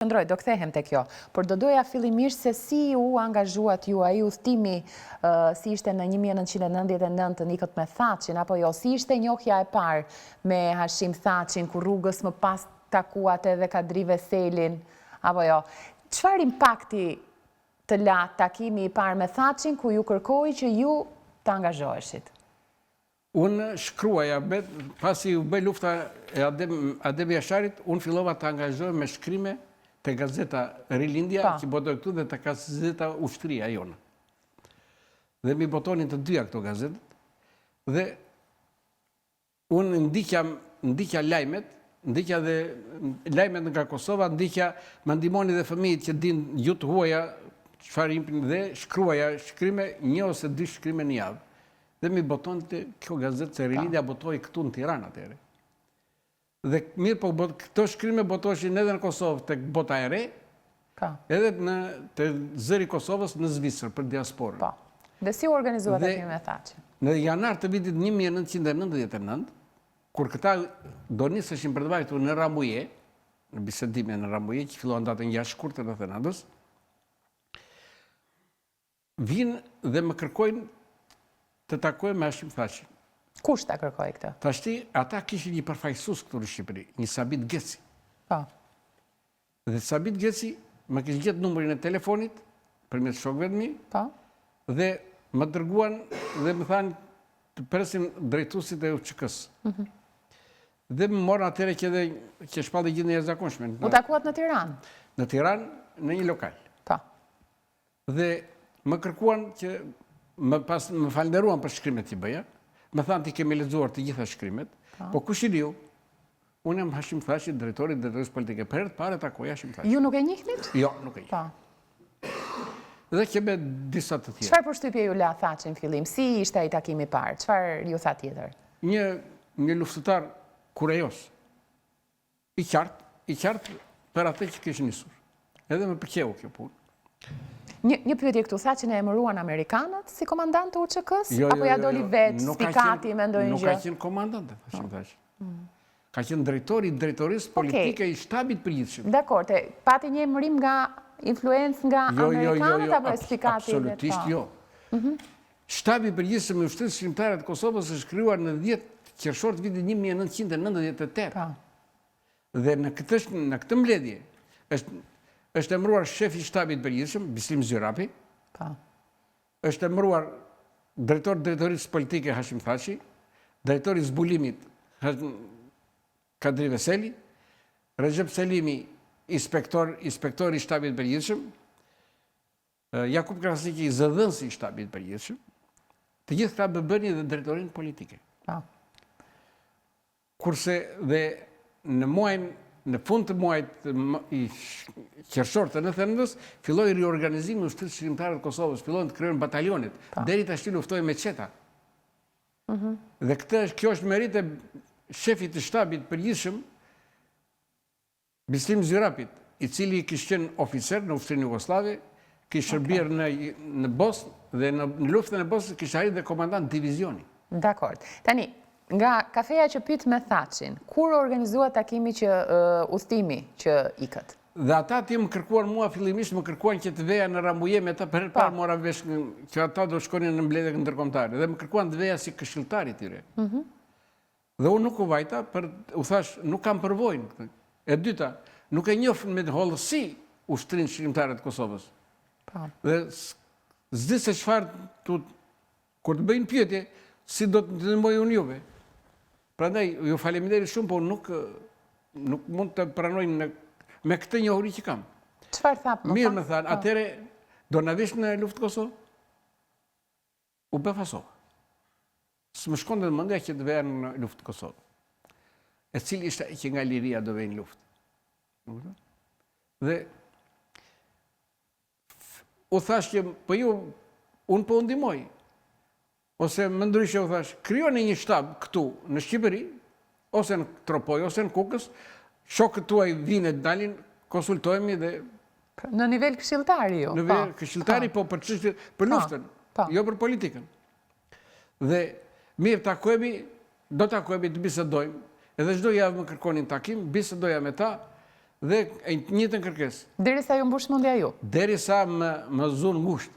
Ndroj, do kthehem te kjo, por do doja fillimisht se si u angazhuat ju ai udhtimi si ishte në 1999 Nikët me Thaçin apo jo, si ishte njohja e parë me Hashim Thaçin ku rrugës më pas takuat edhe Kadri Veselin apo jo. Çfarë impakti të la takimi i parë me Thaçin ku ju kërkoi që ju të angazhoheshit? Unë shkruaja, pasi u bëj lufta e Adem Jasharit, unë fillova të angazhohem me shkrime të gazeta Rilindja, që botoj këtu, dhe të gazeta Ushtria jona. Dhe mi botonin të dyja këto gazetet, dhe unë ndikja lajmet, ndikja dhe lajmet nga Kosova, ndikja më ndihmoni dhe fëmijët që din gjuhë huaja, çfarë impin dhe shkruaja shkrime, 1 ose 2 shkrime në javë. Dhe mi boton të kjo gazetë, se Rilindja botoj këtu në Tiranë atëherë. Dhe mirë, po këto shkrime botoshin edhe në Kosovë të bota e re, edhe të zëri Kosovës në Zvicër për diasporën. Dhe si u organizuat takimi me Thaçin? Në janar të vitit 1999, kur këta do niseshin për të vajtur në Rambuje, në bisedime në Rambuje, që filluan datën 6 shkurtër në Thenadës, vinë dhe më kërkojnë të takojnë me Hashim Thaçin. Kush ta kërkoi këtë? Tashti, ata kishin një përfaqësues këtu në Shqipëri, një Sabit Geci. Dhe Sabit Geci më kishte gjetë numrin e telefonit përmes shokëve të mi, dhe më dërguan dhe më thanë të presim drejtuesit e UÇK-s. Dhe më morën atëherë që shpallë gjithë në jashtëzakonshme. U takuat në Tiranë? Në Tiranë, në një lokal. Dhe më kërkuan që më falënderuan për shkrimet që bëja. Më thanë ti kemi lexuar të gjitha shkrimet, po kush i diu? Unë jam Hashim Thaçi, drejtori i drejtorisë politike. Për herë të parë takoj Hashim Thaçin. Ju nuk e njihnit? Jo, nuk e njeh. Dhe kemi disa të tjerë. Çfarë përshtypje ju la Thaçi në fillim? Si ishte ai takimi i parë? Çfarë ju tha tjetër? Një luftëtar kurajos. I qartë për atë që kishte nisur. Edhe më pëlqeu kjo punë. Një pyetje këtu, Thaçin e emëruan Amerikanët si komandant të UÇK-s? Apo ja doli vetë, spikati me ndonjë gjë? Nuk ka qenë komandant, Hashim Thaçi. Ka qenë drejtori i drejtorisë politike i shtabit përgjithshëm. Dakor, pati një emërim nga influencë nga Amerikanët apo spikati? Absolutisht jo. Shtabi i përgjithshëm i Ushtrisë Shqiptare të Kosovës është krijuar në 10 qershor të vitit 1998. Dhe në këtë mbledhje është emëruar shefi i shtabit përgjithshëm, Bislim Zyrapi. Është emëruar drejtorisë politike Hashim Thaçi, drejtori i zbulimit Kadri Veseli, Recep Selimi, inspektori i shtabit përgjithshëm, Jakub Krasniki, zëdhënësi i shtabit përgjithshëm. Të gjithë këta bëbënin dhe drejtorinë politike. Kurse dhe në fund të muajit i qershor të 99-s, filloi riorganizimi i Ushtrisë Shqiptare të Kosovës, fillojnë të krijohen batalionet, deri tash luftojnë me qeta. Dhe kjo është merit e shefit të shtabit përgjithshëm, Bislim Zyrapit, i cili kishte qenë oficer në Ushtrinë Jugoslave, kishte shërbyer në Bosnë dhe në luftën e Bosnës kishte arritur dhe komandant divizioni. Dakor. Tani, nga kafeja që pyet me Thaçin, kur organizuat takimi udhtimi që ikët? Dhe ata ti më kërkuan mua fillimisht, më kërkuan që të veja në Rambuje me ta, për herë parë mora vesh që ata do shkonin në mbledhje ndërkombëtare dhe më kërkuan të veja si këshilltar i tyre. Dhe unë nuk u vajta, u thash, nuk kam përvojën. E dyta, nuk e njoh me hollësi Ushtrinë Shqiptare të Kosovës. Dhe s'di se çfarë kur të bëjnë pyetje, si do të ndihmoj unë juve. Prandaj ju faleminderit shumë, por nuk mund të pranoj me këtë njohuri që kam. Çfarë tha? Mirë më thanë, atëre do na vish në luftë Kosovë? U befasova. S'më shkonte në mendja që të veja në luftë Kosovë. E cili ishte që nga Liria do vej në luftë. Dhe u thash që unë po u ndihmoj. Ose më ndryshe u thash, krijoni një shtab këtu në Shqipëri, ose në Tropoj, ose në Kukës, shokët tuaj vinë të dalin, konsultohemi dhe... Në nivel këshilltari jo? Në nivel këshilltari, po për luftën, jo për politikën. Dhe mirë do takojemi të bisedojmë, edhe çdo javë më kërkonin takim, bisedoja me ta, dhe e njëjtën kërkesë. Derisa ju mbush mendja ju. Derisa më zon ngusht.